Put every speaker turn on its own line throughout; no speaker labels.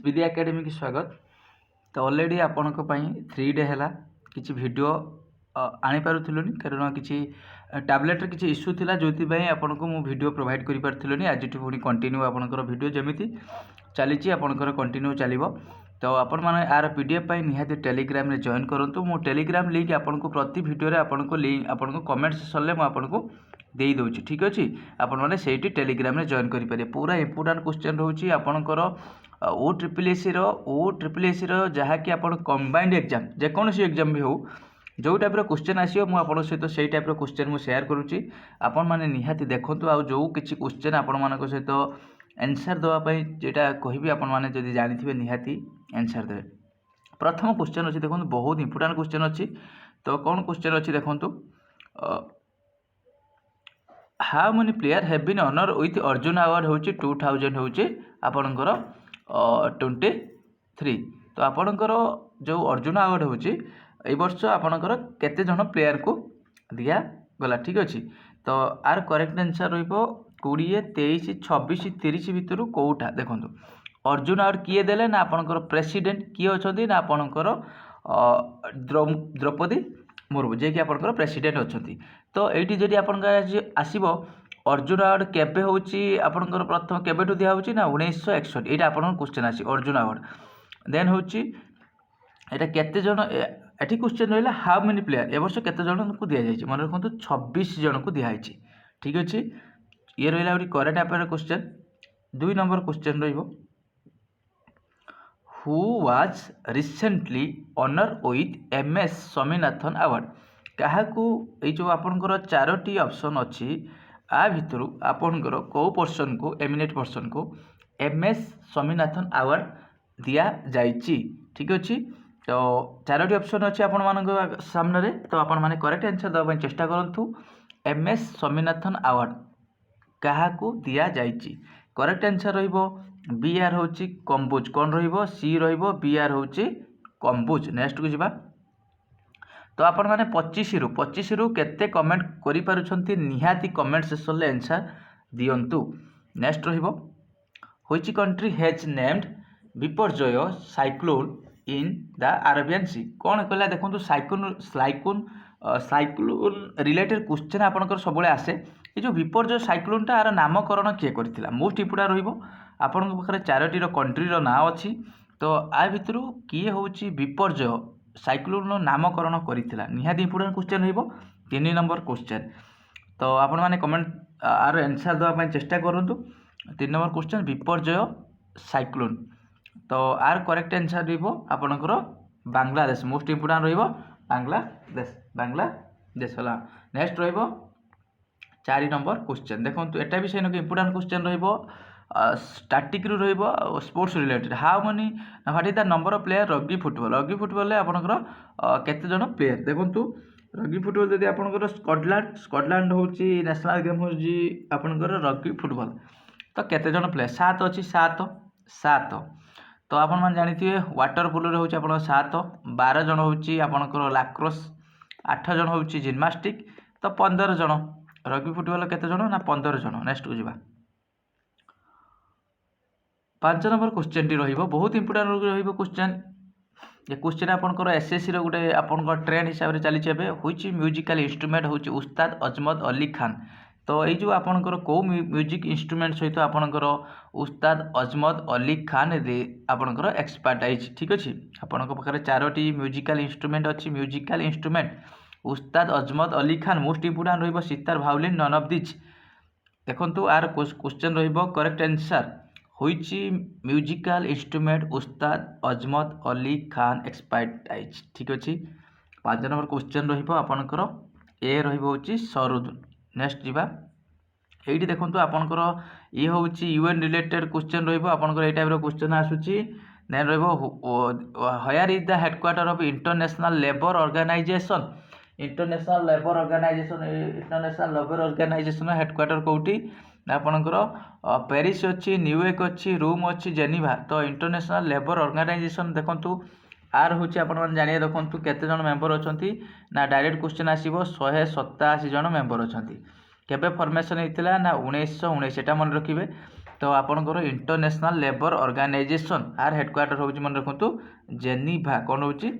विद्या academy की स्वागत। तो ऑलरेडी आपंक 3 डे है किसी वीडियो आनी पारुथिलुनी कारण किसी टैबलेट किसी इश्यू थिला जो आपन को मु वीडियो प्रोवाइड कर पारथिलुनी। आज पुणी कंटिन्यू आपनकर वीडियो जमिति चली आपनकर कंटिन्यू चलिबो। तो आपण माने यार पीडीएफ पाई निहाती टेलीग्राम रे जॉइन करंतु। मु टेलीग्राम लिंक आपन को प्रति वीडियो रे आपन को लिंक आपन को कमेंट सेक्शन ले मु आपन को देई दउची। ठीक अछि, आपण माने सेठी टेलीग्राम रे जॉइन करि पारे। पूरा इंपोर्टेंट क्वेश्चन रहउची आपनकर ओ ट्रिपल एसी रो जहा कि आपण कंबाइंड एग्जाम जे कोनोसी एग्जाम भी हो जो टाइप क्वेश्चन आसियो मु आपन सहित सेही टाइप क्वेश्चन मु शेयर करूची। आपण माने निहाती देखंतु आ जो किछि क्वेश्चन आपण मानको सहित आंसर दवा पई जेटा कहिबी आपण माने जदि जानिथिबे निहाती आंसर देबे। प्रथम क्वेश्चन अछि देखंतु बहुत इंपोर्टेंट क्वेश्चन अछि। तो कोन क्वेश्चन अछि देखंतु how many player have been honour with Arjuna award होची 2000 होची आपनकर 23। तो आपनकर जो अर्जुन अवार्ड होची ए वर्ष आपनकर केते जण प्लेयर को दिया गला। ठीक अछि, तो आर करेक्ट आंसर रहिबो 20 23 26 30 भितरु कोउठा देखंतु अर्जुन अवार्ड किए देले ना आपनकर प्रेसिडेंट किए अछंती ना आपनकर द्रौपदी मुर्मू जे कि आपनकर प्रेसिडेंट अछंती। तो एठी जदि आपनकर आसीबो अर्जुन अवार्ड केबे होची आपनकर प्रथम केबेटु दिया होची ना 1961 एटा आपनकर क्वेश्चन आसी अर्जुन अवार्ड। देन होची एटा केते जण एठी क्वेश्चन रहला हाउ मेनी प्लेयर ए वर्ष केते जण को दिया जायछि मन रखंतु 26 जण को दिया आइछि। ठीक अछि, ये रहला ओरी current affair question. 2 number question रहिबो who was recently honour with MS Swaminathan award. काहाकू ए जो आपनकर चारोटी ऑप्शन अछि आ भितरु आपनकर को पर्सन को एमिनेट पर्सन को एमएस स्वामीनाथन अवार्ड दिया जायछि। ठीक अछि, तो चारोटी ऑप्शन अछि आपण मानक सामने रे। तो आपण माने करेक्ट आंसर दबा चेष्टा करंतु एमएस स्वामीनाथन अवार्ड काहाकू दिया जायछि। करेक्ट आंसर रहिबो बी आर होची कंबोज कोन रहिबो सी रहिबो बी आर होची कंबोज। नेक्स्ट को जिबा। तो आपण माने 25 रु केते कमेंट करि पारुछंती निहाती कमेंट सेक्शन ले आंसर दियंतु। नेक्स्ट रहिबो which country has named Biparjoy cyclone in the Arabian sea. कोन कहला देखंतु साइक्लोन रिलेटेड क्वेश्चन आपनकर सबले आसे। ए जो विपर्जय साइक्लोन ता आर नामकरण किए करथिला मोस्ट इंपोर्टेंट रहिबो। आपन पाखरे चारोटी रो कंट्री रो नाम अछि, तो आ भितरु किए होची विपर्जय साइक्लोन रो नामकरण करथिला निहाती इंपोर्टेंट क्वेश्चन रहिबो 3 नंबर क्वेश्चन। तो आपण माने कमेंट आर आंसर दवा पय चेष्टा करंतु। 3 नंबर क्वेश्चन विपर्जय साइक्लोन। तो आर करेक्ट आंसर रहिबो आपनकर बांग्लादेश मोस्ट इंपोर्टेंट रहिबो बांग्लादेश हला। नेक्स्ट रहिबो 4 नंबर क्वेश्चन देखंतु एटा भी सेनो इंपोर्टेंट क्वेश्चन रहिबो स्टैटिक रु रहिबो sports related. How many what is the number of player rugby football. Rugby football ले आपनकर केते जण प्लेयर देखंतु रग्बी फुटबॉल जदि आपनकर स्कॉटलैंड होची नेशनल गेम होची आपनकर रग्बी फुटबॉल तो केते जण प्लेयर 7 अछि 7। तो आपण मान जानिथिबे वाटर पोलो रे होची आपन 7। 12 जण होची आपनकर लैक्रोस, 8 जण होची जिम्नास्टिक, तो 15 जण रग्बी फुटबॉल केते जण ना 15 जण। नेक्स्ट को जिबा। 5 नंबर क्वेश्चन टी रहिबो बहुत इंपोर्टेंट रहिबो क्वेश्चन। ये क्वेश्चन आपनकर एसएससी रो गुटे आपनकर ट्रेंड हिसाब रे चली छबे व्हिच म्यूजिकल इंस्ट्रूमेंट होची उस्ताद अजमत अली खान। तो ये जो आपनकर को म्यूजिक इंस्ट्रूमेंट सहित आपनकर उस्ताद अजमत अली खान रे आपनकर एक्सपर्टाइज। ठीक अछि, आपनकर पाखरे चारोटी म्यूजिकल इंस्ट्रूमेंट अछि। Musical instrument Ustad Azmat Ali Khan most important रहिबो sitar violin none of this. देखंतु आर क्वेश्चन रहिबो correct answer which musical instrument Ustad Azmat Ali Khan expertise. ठीक अछि, 5 नंबर क्वेश्चन रहिबो आपनकर ए रहिबो होची सरुद। नेक्स्ट जिबा। एठी देखंतु आपनकर ये होची यूएन रिलेटेड क्वेश्चन रहिबो आपनकर ए टाइप रो क्वेश्चन आसुची। देन रहिबो where is the headquarter of international labour organisation. International labour organisation headquarter कोठी आपनकर पेरिस अछि, न्यूयॉर्क अछि, रोम अछि, जेनेवा। तो इंटरनेशनल लेबर ऑर्गेनाइजेशन देखंतु आर होची आपण मन जानिया देखंतु केते जण मेंबर अछंती ना डायरेक्ट क्वेश्चन आसीबो 187 जण मेंबर अछंती। केबे फॉर्मेशन हेतिला ना 1919 एटा मन रखिबे। तो आपणकर इंटरनेशनल लेबर ऑर्गेनाइजेशन आर हेडक्वार्टर होची मन रखंतु जेनीभा कौन होची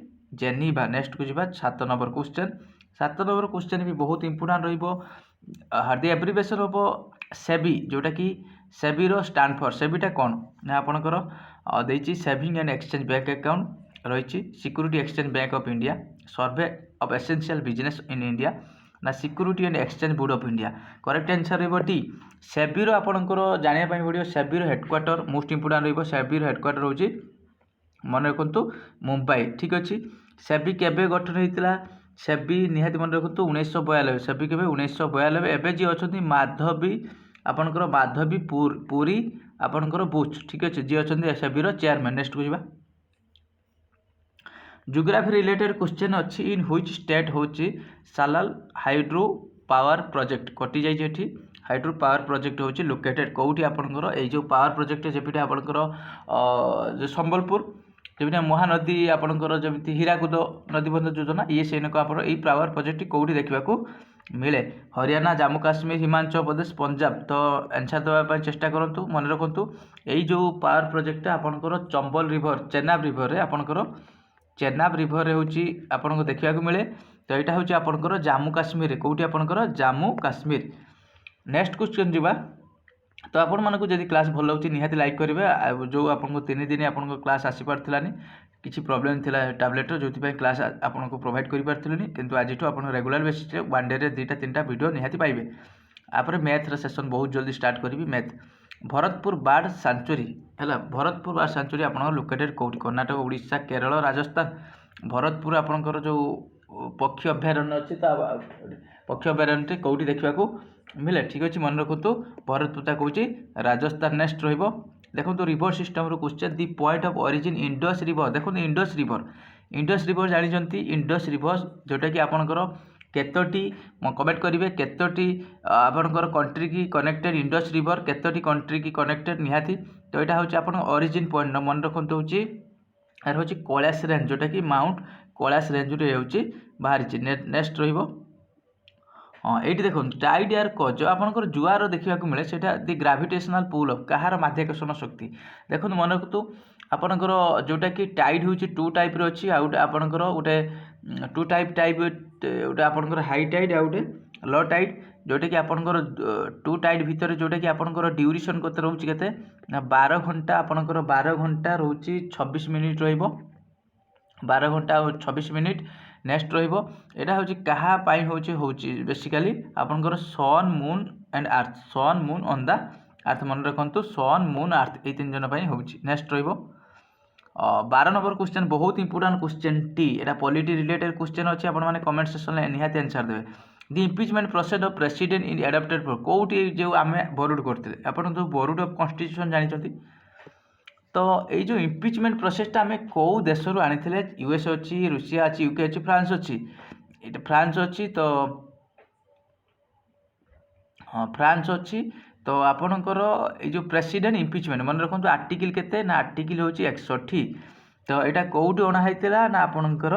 जेनीभा। नेक्स्ट को जीवा 7 नंबर क्वेश्चन। 7 नंबर क्वेश्चन भी बहुत इंपोर्टेंट रहिबो। द एब्रिविएशन ऑफ सेबी जोटा कि सेबी रो स्टैंड फॉर सेबीटा कौन ना आपणकर देछि saving and exchange bank account रही security exchange bank of India survey of essential business in India ना security and exchange board of India. Correct answer रहिबो डी सेबी रो आपणकर जानिया पई पड़ियो सेबी रो हेडक्वार्टर मोस्ट इंपोर्टेंट रहिबो सेबी रो हेडक्वार्टर होची मन रखंतु मुंबई। ठीक अछि सेबी केबे गठन हेतिला सेबी निहाती मन रखंतु 1992 सेबी केबे 1992 एबे जी अछंती माधवी आपणकर माधवी पुरी आपणकर बुच। ठीक अछि जी अछंती सेबी रो चेयरमैन। नेक्स्ट को जीवा जियोग्राफी रिलेटेड क्वेश्चन अच्छी इन व्हिच स्टेट होची सालाल हाइड्रो पावर प्रोजेक्ट कटि जाई जेठी हाइड्रो पावर प्रोजेक्ट होची लोकेटेड कोउठी आपनकर ए जो पावर प्रोजेक्ट जेपिटा आपनकर जो संबलपुर जेपिटा महानदी आपनकर जेमिति हीराकुद नदीबंध योजना ये सेनको आपन ए पावर प्रोजेक्ट कोउठी देखिबा को मिले हरियाणा जम्मू काश्मीर हिमाचल प्रदेश पंजाब। तो आंसर देवा चेष्टा करंतु मन रखंतु ए जो पावर प्रोजेक्ट आपनकर चंबल रिवर चेनाब रिवर रे आपनकर चेनाब रिवर होची आपन को देखा मिले। तो यहाँ हूँ आपंकर जम्मू काश्मीर कौटी आपंकर जम्मू काश्मीर। नेक्स्ट क्वेश्चन जीवा तो आपण मानक जदि क्लास भल लगे निहाती लाइक करेंगे। जो आपको 3 दिन आपन क्लास आसी पार्थिलानी किसी प्रॉब्लम थिला टैबलेट जो क्लास आपको प्रोवाइड कर पार्थिलनी किंतु आज आप रेगुलर बेसिस 1 डे 2-3टा वीडियो निहाती पाइबे। आपरे मैथ सेशन बहुत जल्दी स्टार्ट करी मैथ। भरतपुर बार्ड सेंचुरी है भरतपुर बार्ड सेंचुरी आप लोकेटेड कौटी कर्नाटक उड़ीसा केरल राजस्थान। भरतपुर आपंकर जो पक्षी अभयारण्य अच्छी पक्षी अभयारण्य कौटी देखा मिले। ठीक अच्छे मन रखु भरतपुर कौन राजस्थान। नेक्स्ट रही देखो रिवर सिस्टम रो question the point of origin Indus river. देखो इंडस रिवर जानते इंडस रिवर जोटा कि आपंकर केतोटी कमेंट करेंगे केतोटी आपंकर कंट्री की कनेक्टेड इंडस रिवर केतोटी कंट्री की कनेक्टेड निहाती। तो यहाँ हूँ आप ओरिजिन पॉइंट मन रखु हूँ यार हूँ कैलाश रेंज जोटा कि माउंट कैलाश रेंज हूँ बाहरी। नेक्स्ट रही हाँ ये देखो टाइड एयर कज जो आपंकर जुआर देखा मिले से दि ग्राविटेशनल पुल ऑफ कहार माध्याकर्षण शक्ति। देखो मन रखु आपंकर जोटा कि टाइड हूँ 2 टाइप अच्छी आपंकर गोटे 2 टाइप गोटे आपंकर हाई टाइड आ गए लो टाइड जोटा कि आपंकर 2 टाइड भितर जोटा कि आपंकर ड्यूरेशन कते रोचे केते 12 घंटा आपंकर 12 घंटा रोचे 26 मिनिट रहिबो 12 घंटा और 26 मिनिट। नेक्स्ट रहिबो एटा होची कहा पाई होची बेसिकली आपनकर sun moon and earth sun moon on the earth मन रखंतु सन मून अर्थ ए 3 जन पाई होची। नेक्स्ट रहिबो 12 नंबर क्वेश्चन बहुत इंपोर्टेंट क्वेश्चन टी एटा पॉलिटी रिलेटेड क्वेश्चन अछि आपण माने कमेंट सेक्शन में निहाती आंसर देबे। The impeachment process of president in adopted for कोउटी जो आमे बरुड करते आपण जो बरुड ऑफ कॉन्स्टिट्यूशन जानि छथि। तो ये जो इम्पीचमेंट प्रोसेसटा आम कौ देश आनी यूएस अच्छी रूसिया अच्छी यूके अच्छी फ्रांस अच्छी फ्रांस अच्छी। तो हाँ फ्रांस अच्छी। तो आपणकर ये जो प्रेसिडेंट इम्पीचमेंट मन रखु आर्टिकल केते ना आर्टिकल हूँ 61। तो यहाँ कौटी अणा होता ना आपणकर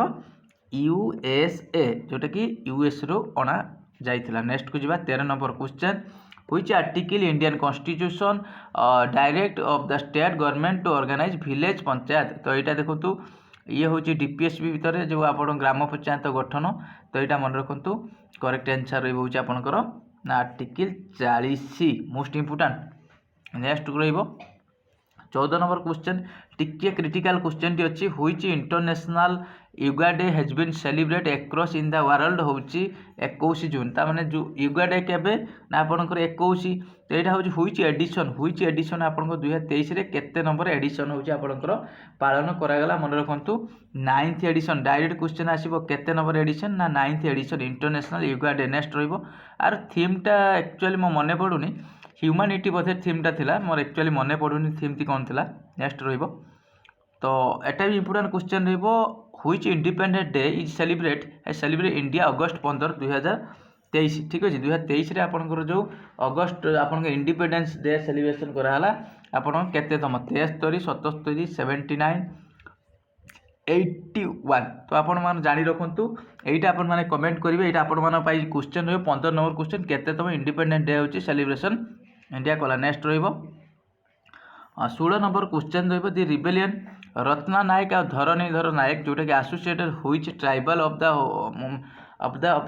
यूएसए जोटा कि यूएस रू अणा जाइथिला। नेक्स्ट को जीवा 13 number question which article Indian Constitution direct of the state government to organize village panchayat. तो यहाँ देखो ये हूँ डीपीएसबी भितर जो आप ग्राम पंचायत गठन। तो यहाँ मन रखु करेक्ट आंसर रही आपंकर ना आर्टिकल 40 मोस्ट इंपोर्टेंट। नेक्स्ट रही 14 नंबर क्वेश्चन टिके क्रिटिकल क्वेश्चन टी अच्छी which international yoga day has been celebrate across in the world hmm 21 जून। ताने जो योगा डे केबे ना आपंकर 21। तो यहाँ हूँ व्हिच एडिशन आपंकर 2023 केते नंबर एडिशन हूँ आपंकर पालन करागला मन रखु 9th एडिशन। डायरेक्ट क्वेश्चन आसो केते नंबर एडिशन ना 9th edition international yoga day. Next रही आर थीमटा एक्चुअली मो मन पड़ूनी ह्यूमानिटी बोधे थीमटा थिला मोर एक्चुअली मन पड़ूनी थीमटी कौन थिला। नेक्स्ट रही तो एटा भी इंपोर्टेंट क्वेश्चन रही which independent day is celebrate India August 15 2023। ठीक अच्छे 2023 रे आपनकर जो अगस्ट आपन इंडिपेंडेंस डे सेलिब्रेशन कराला आपन केते तम 73 77 79 81। तो आपण मान जानी रखंतु एटा आपण माने कमेंट करिवे एटा आपण मान पाई क्वेश्चन रहिबो 15 नंबर क्वेश्चन केते तम इंडिपेंडेंट डे होची सेलिब्रेशन इंडिया कला। नेक्स्ट रहिबो 16 नंबर क्वेश्चन रही दि रिबेलियन रत्ना नायक और धरणीधर नायक जोटा कि आसोसिएटेड हुईच ट्राइबल ऑफ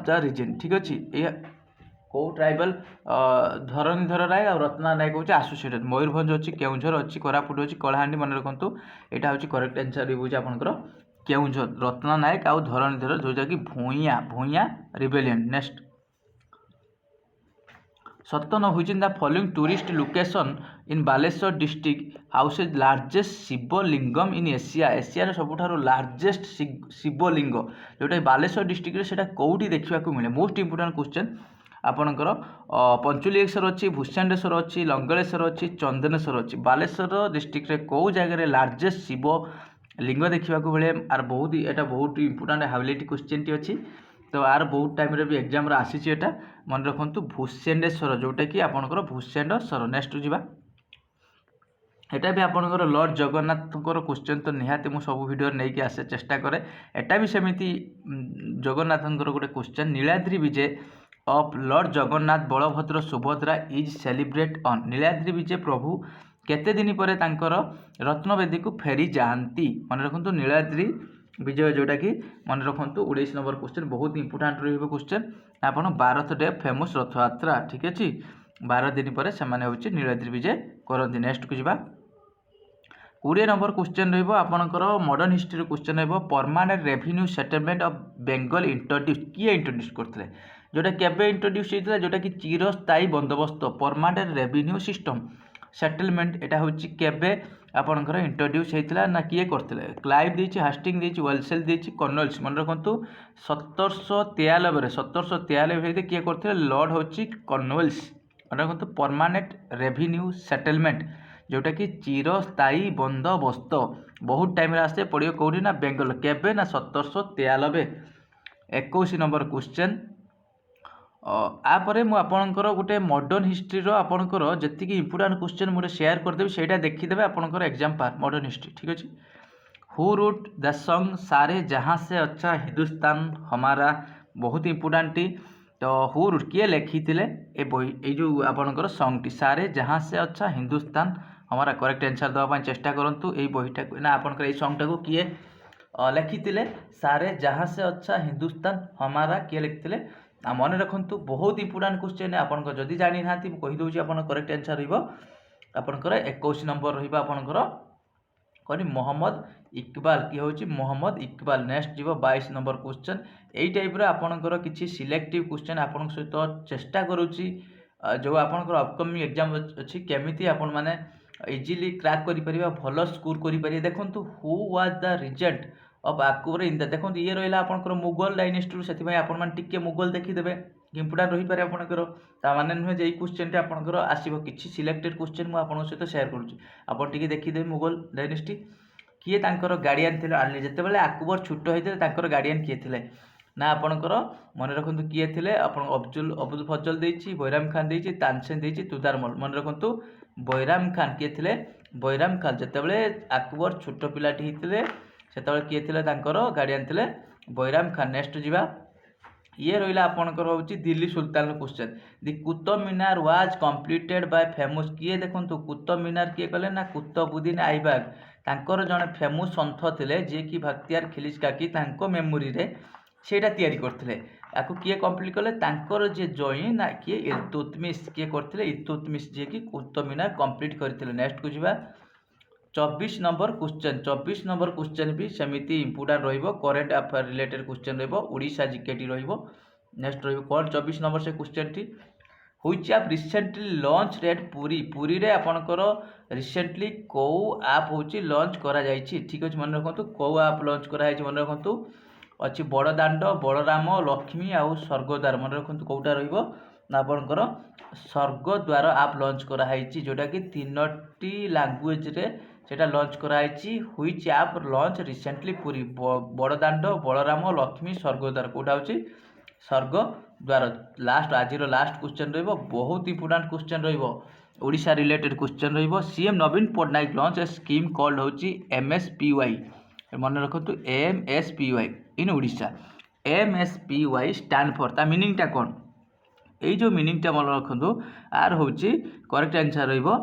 द रीजन ठीक अच्छे ये कौ ट्राइबल धरणीधर नायक और रत्ना नायक हूँ आसोसिएटेड मयूरभंज अच्छी केउझर अच्छी कोरापुट अच्छी कलाहांडी मन रखु यहाँ हूँ करेक्ट आंसर हो आपंकर केउझर रत्ना नायक आउ धरणीधर जोटा कि Bhuyan rebellion. Next 57 which in the following tourist location in Baleshwar district houses largest शिवलिंगम इन एशिया एशिया सबुठार लार्जेस्ट शिवलिंग जोटा बालेश्वर डिस्ट्रिक्ट से कौटी देखा मिले मोस्ट इंपोर्टाट क्वेश्चन आपणकर पंचुलिएश्वर अच्छी भूषांडेश्वर अच्छी लंगलेश्वर अच्छी चंदनेश्वर अच्छी बालेश्वर डिस्ट्रिक्ट कौ जगह लार्जेस्ट शिव लिंग देखा मिले आर बहुत यहाँ बहुत इंपोर्टाट हाइलाइट क्वेश्चन टी अच्छी तो आर बहुत टाइम भी एग्जाम आसी मन रखु भूषेंडेश्वर जोटा कि आपंकर भूषेंडेश्वर। नेक्स्ट जावा एटा भी आपंकर लॉर्ड जगन्नाथ क्वेश्चन तो निहाती मुझे सब भिडियो नहीं कि आसे चेष्टा करे एटा भी सेमती जगन्नाथ गोटे question Niladri Bijay of lord Jagannath Balabhadra Subhadra is celebrate on Niladri Bijay प्रभु केते दिन पर तांकर रत्नवेदी को फेरी जाती मन रखु नीलाद्रि विजय जोटा कि मन रखु 19 नंबर क्वेश्चन बहुत इंपोर्टाट रही क्वेश्चन आपन 12th डे फेमस रथयात्रा ठीक अच्छे 12 दिन पर से नीलाद्रि विजय करती। नेक्स्ट को जावा 20 नंबर क्वेश्चन रहा modern history question permanent revenue settlement of Bengal introduce किए इंट्रोड्यूस करते जोटा केबे इंट्रोड्यूस होता जोटा कि चिरस्थायी बंदोबस्त परमानेंट रेवेन्यू सिस्टम सेटलमेंट एटा हूँ केबे आपणकर इंट्रोड्यूस होता ना किए करते क्लाइव देछि हास्टिंग देछि वेलसेल देछि कर्नवालिस मन रखु 1793 किए करते लॉर्ड हूँ कर्नवालिस मन रखु परमानेंट रेवेन्यू सेटलमेंट जोटा कि चिरस्थायी बंदोबस्त बहुत टाइम आसे पड़ो कौटी ना बेंगल केबे ना 1793। 21 नंबर क्वेश्चन आपर मुझे गोटे मॉडर्न हिस्ट्री आपणकर जी इंपोर्टाट क्वेश्चन मुझे शेयर करदेवी से देखीदे आपंकर एग्जाम पार मॉडर्न हिस्ट्री ठीक अच्छे। हु रूट द सॉन्ग सारे जहाँ से अच्छा हिंदुस्तान हमारा बहुत इंपोर्टाट टी तो हु रूट किए लिखी ए बही ये जो आपंकर सॉन्ग टी सारे जहाँ से अच्छा हिंदुस्तान हमारा करेक्ट आंसर देवाई चेष्टा करूँ यही बहीटा ना आपंकर ये सॉन्ग टाक किए लिखी सारे जहाँ से अच्छा हिंदुस्तान हमारा किए लिखी मन रखु बहुत इंपोर्टाट क्वेश्चन आपंकर जदि जानी ना कहीदे आप करेक्ट आंसर रहा 21 नंबर रहा कौन मोहम्मद इकबाल किए हूँ मोहम्मद इकबाल। नेक्स्ट जीव 22 नंबर क्वेश्चन यही टाइप आपणकर किसी सिलेक्टिव क्वेश्चन आपण सहित चेष्टा करुँची जो आपंकर अपकमिंग एग्जाम अच्छी केमी आपण मैंने इजिली क्रैक करें भल स्कोर करें देखो who was the regent of Akbar in the देखो ये रहा आपंकर मुगल डायनेस्टी से आपके मुगल देखीदे इंपोर्टाट रही पारे आपंकर ताने नुहे जे क्वेश्चन आपंकर आसो किसी सिलेक्टेड क्वेश्चन मुझे सहित शेयर करुँचे देखीदे मुगल डायनेस्टी किए गार्डियन थे जिते अकबर छोट होते गार्डियन किए थे ना आपंकर मन रखु किए थे अब्दुल फजल देछि बैराम खान देछि तानसेन देछि तुदारमल मन रखु बैराम खान किए थे बैराम खान जिते अकबर छोट पिलाटी होते से किए थे गार्डियन थे बैराम खान। नेक्स्ट जावा ये रहा आपंकर हूँ दिल्ली सुल्तान question the Qutub Minar was completed by famous किए देखो कुतुब मीनार किए कले ना कुतुबुद्दीन ऐबक तांकर जड़े फेमस सन्थ थे जी कि बख्तियार खिलजी काकी मेमोरी रे सेटा तैयारी करते आपको किए कंप्लीट कले तांकर जे जॉइन ना किए इल्तुतमिश किए करते इल्तुतमिश जी कि कुतुब मीनार कंप्लीट करते। नेक्स्ट को जावा 24 नंबर क्वेश्चन भी सेमती important current affair related question Odisha जीकेटी नेक्स्ट कौन 24 नंबर से क्वेश्चन टी हुईच आप रिसेंटली लॉन्च रेट पुरी रे आपणकर रिसेंटली कौ आप हूँ लॉन्च करा जायछि ठीक अच्छे मन रखु कौ आप लॉन्च करा मन रखु अच्छी बड़दाण्ड बलराम लक्ष्मी आउ स्वर्गद्वार मन रखु कौटा आपणकर स्वर्गद्वार आप लॉन्च कराई जोटा कि 3टी लैंग्वेज रे सेटा लॉन्च कराई हुईच आप लॉन्च रिसेंटली पुरी बड़दाण्ड बलराम लक्ष्मी स्वर्गद्वार कौटा हूँ स्वर्गद्वार। लास्ट आज लास्ट क्वेश्चन बहुत important question Odisha related question CM Naveen Patnaik launch a scheme called hmm MSPY मन रखु MSPY in Odisha MSPY stand for ता मीनिंग टा कौन এই जो मिनिंगटा मन रखु आर हूँ करेक्ट आंसर रहिबो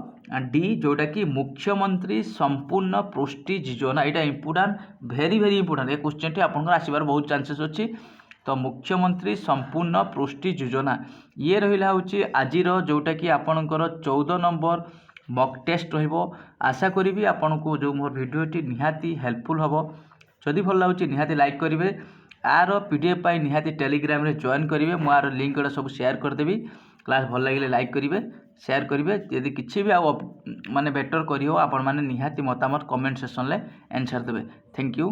डी जोटा कि मुख्यमंत्री संपूर्ण पुष्टि योजना। यहाँ इंपोर्टाट भेरी भेरी इंपोर्टाट ये क्वेश्चन टी आपंकर आसबार बहुत चांसेस अच्छी। तो मुख्यमंत्री संपूर्ण पुष्टि योजना ये रहा हूँ आज जोटा कि आपणकर 14 नंबर मॉक टेस्ट रहिबो। आशा करी आपन को जो मोर भिडियोटी निहाती हेल्पफुल हम जदि भल लगे निहाती लाइक करेंगे आर पीडीएफ पाई निहाती टेलीग्राम रे जॉइन करेंगे मु आर लिंक गुड़ा सब शेयर करदेवी। क्लास भल लगे लाइक करेंगे शेयर करेंगे यदि किसी भी माने बेटर करी हो आपण माने निहाती मतामत कमेंट सेक्शन ले आंसर देवे। Thank you.